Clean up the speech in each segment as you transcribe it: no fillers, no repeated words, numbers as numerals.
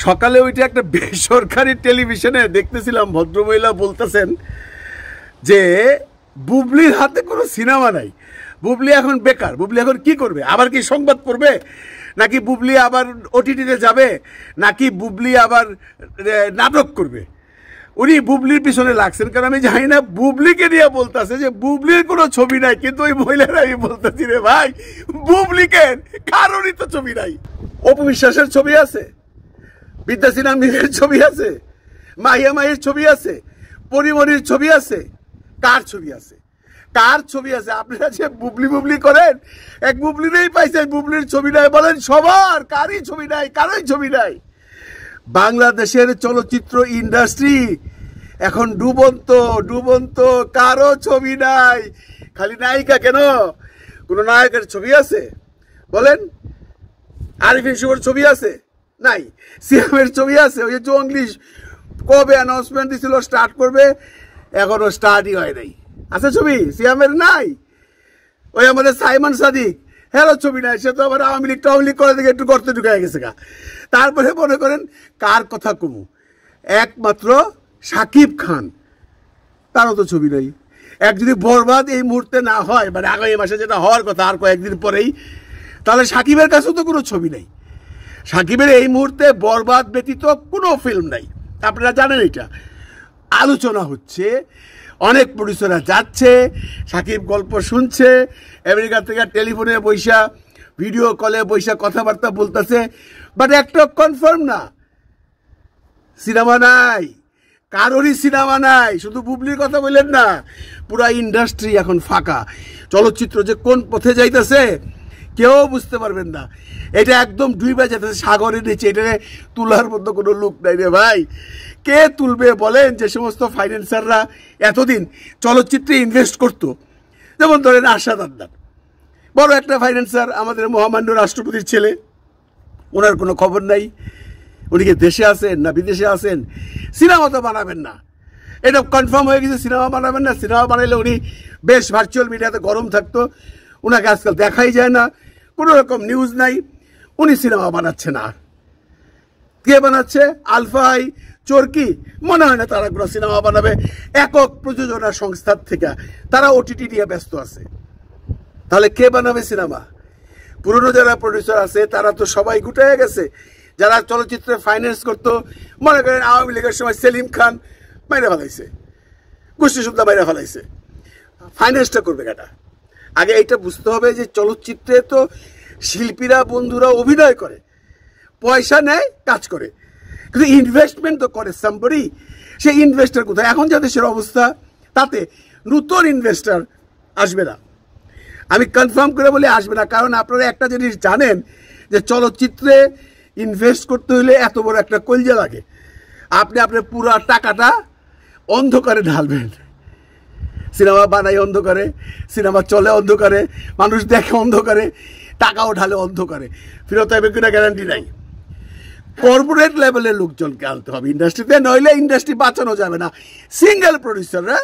সকালে ওইটা একটা বেসরকারি টেলিভিশনে দেখতেছিলাম, ভদ্রমহিলা বলতেছেন যে বুবলির হাতে কোনো সিনেমা নাই, বুবলি এখন বেকার, বুবলি এখন কি করবে, আবার কি সংবাদ পড়বে, নাকি বুবলি আবার ওটিটিতে যাবে, নাকি বুবলি আবার নাটক করবে। উনি বুবলির পিছনে লাগছেন, কারণ আমি জানি না বুবলিকে নিয়ে বলতেছে যে বুবলির কোনো ছবি নাই, কিন্তু ওই মহিলারা আমি বলতেছি রে ভাই বুবলিকে কারোরই তো ছবি নাই। অপু বিশ্বাসের ছবি আছে, বিদ্যা সিনহা মিলের ছবি আছে, মাহিয়া মাহির ছবি আছে, পরিমণির ছবি আছে, কার ছবি আছে, কার ছবি আছে? আপনারা যে বুবলি বুবলি করেন, এক বুবলিরই পাইছেন, বুবলির ছবি নাই বলেন, সবার কারই ছবি নাই, কারোই ছবি নাই। বাংলাদেশের চলচ্চিত্র ইন্ডাস্ট্রি এখন ডুবন্ত, কারো ছবি নাই। খালি নায়িকা কেন, কোন নায়কের ছবি আছে বলেন? আরিফিন শুভর ছবি আছে? নাই। সিয়ামের ছবি আছে? ওই যে জঙ্গলি কবে অ্যানাউন্সমেন্ট দিছিল স্টার্ট করবে, এখনো স্টার্টই হয় নাই। আছে ছবি সিয়ামের? নাই। ওই আমাদের সাইমন সাদিক, হ্যালো ছবি নাই, সে তো আবার আওয়ামী লীগ করে দিকে একটু গর্তে ঢুকে গেছে গা। তারপরে মনে করেন কার কথা কমু, একমাত্র শাকিব খান, তারও তো ছবি নাই। এক যদি বরবাদ এই মুহূর্তে না হয়, মানে আগামী মাসে যেটা হওয়ার কথা আর কয়েকদিন পরেই, তাহলে শাকিবের কাছেও তো কোনো ছবি নাই। শাকিবের এই মুহূর্তে বরবাদ ব্যতীত কোনো ফিল্ম নাই, আপনারা জানেন। এটা আলোচনা হচ্ছে, অনেক প্রডিউসাররা যাচ্ছে, শাকিব গল্প শুনছে, আমেরিকা থেকে টেলিফোনে বৈশা, ভিডিও কলে বৈশা কথাবার্তা বলতেছে, বাট একটা কনফার্ম না, সিনেমা নাই, কারোরই সিনেমা নাই। শুধু বুবলির কথা বললেন না, পুরা ইন্ডাস্ট্রি এখন ফাঁকা। চলচ্চিত্র যে কোন পথে যাইতেছে কেউ বুঝতে পারবেন না। এটা একদম ডুইবা যেতেছে সাগরের নিচে, এটা তোলার মতো কোনো লোক নাই রে ভাই। কে তুলবে বলেন? যে সমস্ত ফাইন্যান্সাররা এতদিন চলচ্চিত্রে ইনভেস্ট করতো, যেমন ধরেন আশাদ আদনান, বড় একটা ফাইন্যান্সার, আমাদের মহামান্য রাষ্ট্রপতির ছেলে, ওনার কোনো খবর নাই। উনি কি দেশে আছেন না বিদেশে আছেন? সিনেমা তো বানাবেন না, এটা কনফার্ম হয়ে গেছে, সিনেমা বানাবেন না। সিনেমা বানাইলে উনি বেশ ভার্চুয়াল মিডিয়াতে গরম থাকতো, ওনাকে আজকাল দেখাই যায় না, কোনো রকম নিউজ নাই, উনি সিনেমা বানাচ্ছে না। কে বানাচ্ছে? আলফাই, চরকি, মনে হয় না তারা কোনো সিনেমা বানাবে। একক প্রযোজনা সংস্থার থেকে তারা ওটিটি নিয়ে ব্যস্ত আছে। তাহলে কে বানাবে সিনেমা? পুরনো যারা প্রডিউসার আছে তারা তো সবাই গুটাইয়া গেছে। যারা চলচ্চিত্রে ফাইন্যান্স করতো, মনে করেন আওয়ামী লীগের সময় সেলিম খান বাইরে ফেলাইছে, গোষ্ঠী সুদ্ধা বাইরে ফেলাইছে, ফাইন্যান্সটা করবে কাটা। আগে এইটা বুঝতে হবে যে চলচ্চিত্রে তো শিল্পীরা বন্ধুরা অভিনয় করে, পয়সা নেয়, কাজ করে, কিন্তু ইনভেস্টমেন্ট তো করে সামবডি। সেই ইনভেস্টার কোথায়? এখন যা দেশের অবস্থা, তাতে নতুন ইনভেস্টার আসবে না। আমি কনফার্ম করে বলি আসবে না, কারণ আপনারা একটা জিনিস জানেন যে চলচ্চিত্রে ইনভেস্ট করতে হলে এত বড় একটা কলজা লাগে। আপনি আপনার পুরো টাকাটা অন্ধকারে ঢালবেন। সিনেমা বানাই অন্ধকারে, সিনেমা চলে অন্ধকারে, মানুষ দেখে অন্ধকারে, টাকাও ঢালে অন্ধকারে, ফেরত হবে কিনা গ্যারান্টি নাই। কর্পোরেট লেভেলের লোকজনকে আনতে হবে ইন্ডাস্ট্রিতে, নইলে ইন্ডাস্ট্রি বাঁচানো যাবে না। সিঙ্গেল প্রডিউসাররা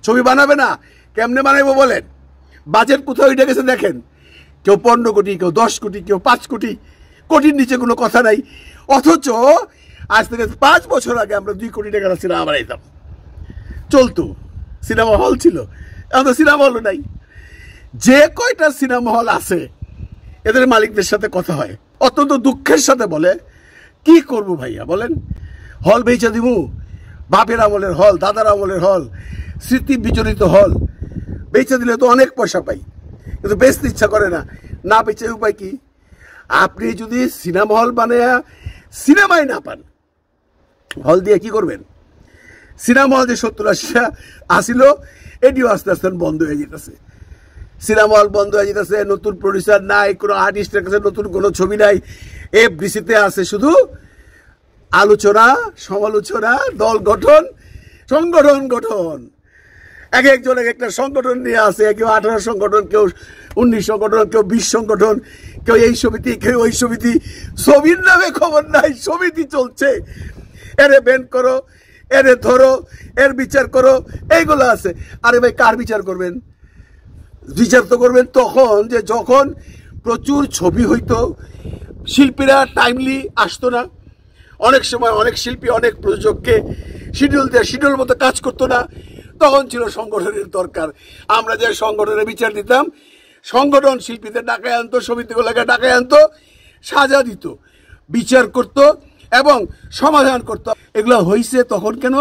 ছবি বানাবে না, কেমনে বানাইবো বলেন? বাজেট কোথাও উঠে গেছে দেখেন, কেউ 15 কোটি, কেউ 10 কোটি, কেউ 5 কোটি, কোটির নিচে কোনো কথা নাই। অথচ আজ থেকে 5 বছর আগে আমরা 2 কোটি টাকা সিনেমা বানাইতাম, চলতো, সিনেমা হল ছিল। এখন তো সিনেমা হল নাই। যে কয়টা সিনেমা হল আছে এদের মালিকদের সাথে কথা হয়, অত্যন্ত দুঃখের সাথে বলে, কি করবো ভাইয়া বলেন? হল বেচা দিবো? বাপের আমলের হল, দাদার আমলের হল, স্মৃতি বিচলিত হল, বেচা দিলে তো অনেক পয়সা পাই, কিন্তু বেচতে ইচ্ছা করে না। না বেচে উপায় কি? আপনি যদি সিনেমা হল বানায়া সিনেমাই না পান, হল দিয়ে কি করবেন? সিনেমা হল যে 70-80টা আসিল, এটিও আস্তে আস্তে বন্ধ হয়ে যেতেছে। সিনেমা হল বন্ধ হয়ে যেতেছে, নতুন প্রডিউসার নাই, কোনো আর্টিস্টের কাছে নতুন কোনো ছবি নাই। এফডিসিতে আছে শুধু আলোচনা, সমালোচনা, দল গঠন, সংগঠন। এক একজন এক একটা সংগঠন নিয়ে আসে, কেউ 18 সংগঠন, কেউ 19 সংগঠন, কেউ 20 সংগঠন, কেউ এই সমিতি, কেউ ওই সমিতি। ছবির নামে খবর নাই, সমিতি চলছে। এরে ব্যান করো, এরে ধরো, এর বিচার করো, এইগুলো আছে। আরে ভাই কার বিচার করবেন? বিচার তো করবেন তখন যে যখন প্রচুর ছবি হইতো, শিল্পীরা টাইমলি আসতো না, অনেক সময় অনেক শিল্পী অনেক প্রযোজককে শিডিউল মতো কাজ করতো না, তখন ছিল সংগঠনের দরকার। আমরা যে সংগঠনের বিচার দিতাম, সংগঠন শিল্পীদের ডাকায় আনতো, সমিতিগুলোকে ডাকায় আনতো, সাজা দিত, বিচার করত এবং সমাধান করত। এগুলো হয়েছে তখন কেন?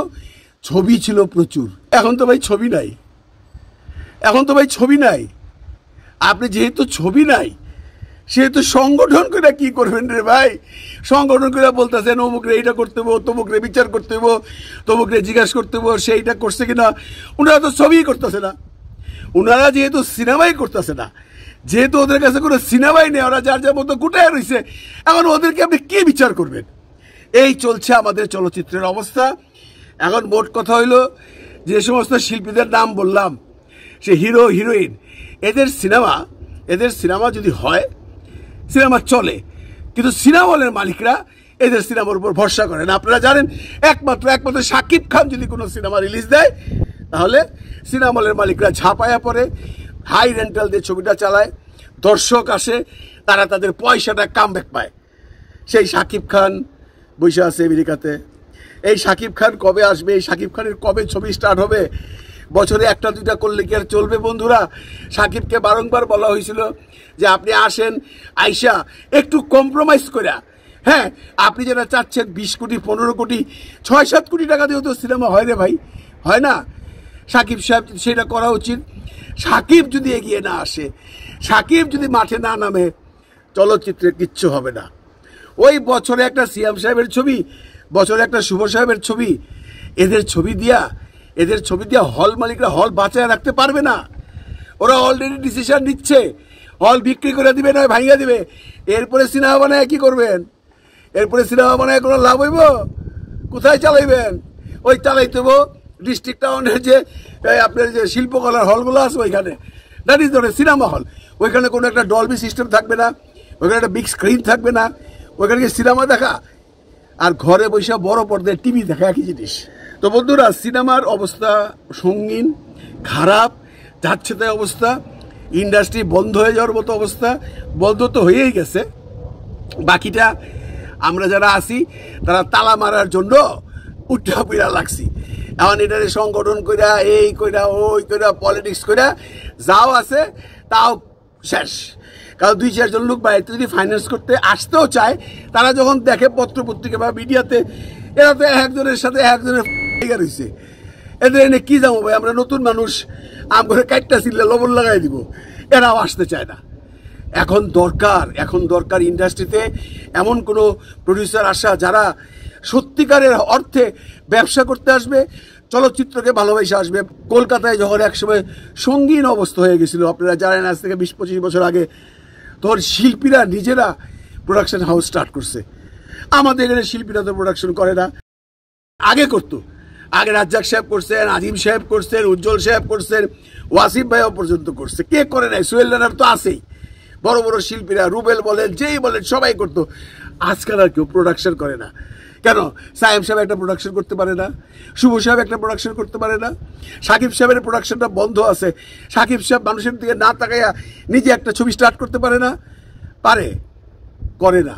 ছবি ছিল প্রচুর। এখন তো ভাই ছবি নাই। আপনি যেহেতু ছবি নাই, সেহেতু সংগঠন করে কি করবেন রে ভাই? সংগঠন করে বলতেছেন অমুকরে এইটা করতে হবো, তমুকরে বিচার করতে হবো, তমুকরে জিজ্ঞাসা করতে হবো সেইটা করছে কিনা। ওনারা তো ছবিই করতেছে না, ওনারা যেহেতু সিনেমাই করতেছে না, যেহেতু ওদের কাছে কোনো সিনেমাই নেই, ওরা যার যার মতো গুটায় রয়েছে, এখন ওদেরকে আপনি কি বিচার করবেন? এই চলছে আমাদের চলচ্চিত্রের অবস্থা। এখন মোট কথা হইলো, যে সমস্ত শিল্পীদের নাম বললাম, সে হিরো হিরোইন, এদের সিনেমা যদি হয়, সিনেমা চলে, কিন্তু সিনেমা হলের মালিকরা এদের সিনেমার উপর ভরসা করেন। আপনারা জানেন, একমাত্র শাকিব খান যদি কোনো সিনেমা রিলিজ দেয়, তাহলে সিনেমা হলের মালিকরা ঝাঁপায়া পড়ে, হাই রেন্টাল দিয়ে ছবিটা চালায়, দর্শক আসে, তারা তাদের পয়সাটা কামব্যাক পায়। সেই শাকিব খান বসে আছে আমেরিকাতে। এই শাকিব খান কবে আসবে? এই শাকিব খানের কবে ছবি স্টার্ট হবে? বছরে একটা দুইটা করলে কি আর চলবে বন্ধুরা? শাকিবকে বারংবার বলা হয়েছিল যে আপনি আসেন, আইসা একটু কম্প্রোমাইজ করে, হ্যাঁ আপনি যেটা চাচ্ছেন 20 কোটি 15 কোটি 6-7 কোটি টাকা দিয়েও তো সিনেমা হয় রে ভাই, হয় না? শাকিব সাহেব সেটা করা উচিত। শাকিব যদি এগিয়ে না আসে, শাকিব যদি মাঠে না নামে, চলচ্চিত্রে কিচ্ছু হবে না। ওই বছরে একটা সিয়াম সাহেবের ছবি, বছরে একটা শুভ সাহেবের ছবি, এদের ছবি দিয়া হল মালিকরা হল বাঁচায় রাখতে পারবে না। ওরা অলরেডি ডিসিশন নিচ্ছে, হল বিক্রি করে দিবে, নয় ভাঙিয়ে দিবে। এরপরে সিনেমা বানায় কি করবেন? এরপরে সিনেমা বানায় কোনো লাভ হইব? কোথায় চালাইবেন? ওই চালাইতে হবো ডিস্ট্রিক্ট টাউনের যে আপনার যে শিল্পকলার হলগুলো আছে, ওইখানে that is not a cinema hall. ওইখানে কোনো একটা ডলবি সিস্টেম থাকবে না, ওইখানে একটা বিগ স্ক্রিন থাকবে না, ওইখানে সিনেমা দেখা আর ঘরে বসে বড় পর্দায় টিভি দেখা একই জিনিস। তো বন্ধুরা, সিনেমার অবস্থা সঙ্গীন, খারাপ, যাচ্ছে তাই অবস্থা। ইন্ডাস্ট্রি বন্ধ হয়ে যাওয়ার মতো অবস্থা। বন্ধ তো হয়েই গেছে, বাকিটা আমরা যারা আছি তারা তালা মারার জন্য উঠা পিড়া লাগছি। এখন এটারে সংগঠন কইরা, এই কইরা, ওই কইরা, পলিটিক্স কইরা যাও আছে তাও শেষ। কারণ 2-4 জন লোক বাইরে যদি ফাইন্যান্স করতে আসতেও চায়, তারা যখন দেখে পত্র পত্রিকা বা মিডিয়াতে, এরা তো একজনের সাথে একজনের রয়েছে, এদের এনে কি যাবো ভাই? আমরা নতুন মানুষ, আম করে কাটটা ছিললে লবণ লাগাই দিব, এরাও আসতে চায় না। এখন দরকার ইন্ডাস্ট্রিতে এমন কোনো প্রডিউসার আসা যারা সত্যিকারের অর্থে ব্যবসা করতে আসবে, চলচ্চিত্রকে ভালোবেসে আসবে। কলকাতায় যখন একসময় সঙ্গীন অবস্থা হয়ে গেছিল, আপনারা জানেন, আজ থেকে 20-25 বছর আগে, তখন শিল্পীরা নিজেরা প্রোডাকশন হাউস স্টার্ট করছে। আমাদের এখানে শিল্পীরা তো প্রোডাকশন করে না, আগে করতো। আগে রাজ্জাক সাহেব করছেন, আজিম সাহেব করছেন, উজ্জ্বল সাহেব করছেন, ওয়াসিফ ভাইও পর্যন্ত করছে। কে করে নাই? সোহেল রানার তো আছেই। বড় বড় শিল্পীরা, রুবেল বলেন, যেই বলেন, সবাই করতো। আজকাল আর কেউ প্রোডাকশন করে না। কেন? সায়েম সাহেব একটা প্রোডাকশন করতে পারে না, শুভ সাহেব একটা প্রোডাকশন করতে পারে না, সাকিব সাহেবের প্রোডাকশনটা বন্ধ আছে। সাকিব সাহেব মানুষের দিকে না তাকাইয়া নিজে একটা ছবি স্টার্ট করতে পারে না? পারে, করে না।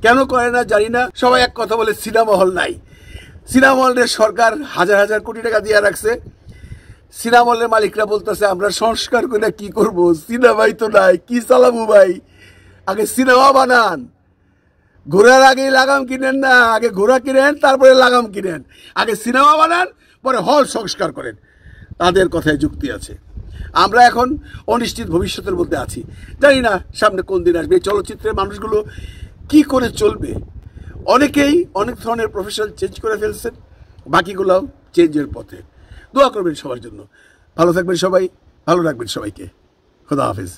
কেন করে না জানি না। সবাই এক কথা বলে, সিনেমা হল নাই। সিনেমা হলের সরকার হাজার হাজার কোটি টাকা দিয়ে রাখছে। সিনেমা হলের মালিকরা বলতেছে আমরা সংস্কার করে কি করব, সিনেমাই তো নাই, কি চালাবো ভাই? আগে সিনেমা বানান, ঘোড়ার আগে লাগাম কিনেন না, আগে ঘোড়া কিনেন তারপরে লাগাম কিনেন। আগে সিনেমা বানান, পরে হল সংস্কার করেন। তাদের কথায় যুক্তি আছে। আমরা এখন অনিশ্চিত ভবিষ্যতের মধ্যে আছি, জানি না সামনে কোন দিন আসবে। এই চলচ্চিত্রের মানুষগুলো কি করে চলবে? অনেকেই অনেক ধরনের প্রফেশন চেঞ্জ করে ফেলছেন, বাকিগুলোও চেঞ্জের পথে। দোয়া করবেন সবার জন্য। ভালো থাকবেন সবাই, ভালো রাখবেন সবাইকে। খোদা হাফেজ।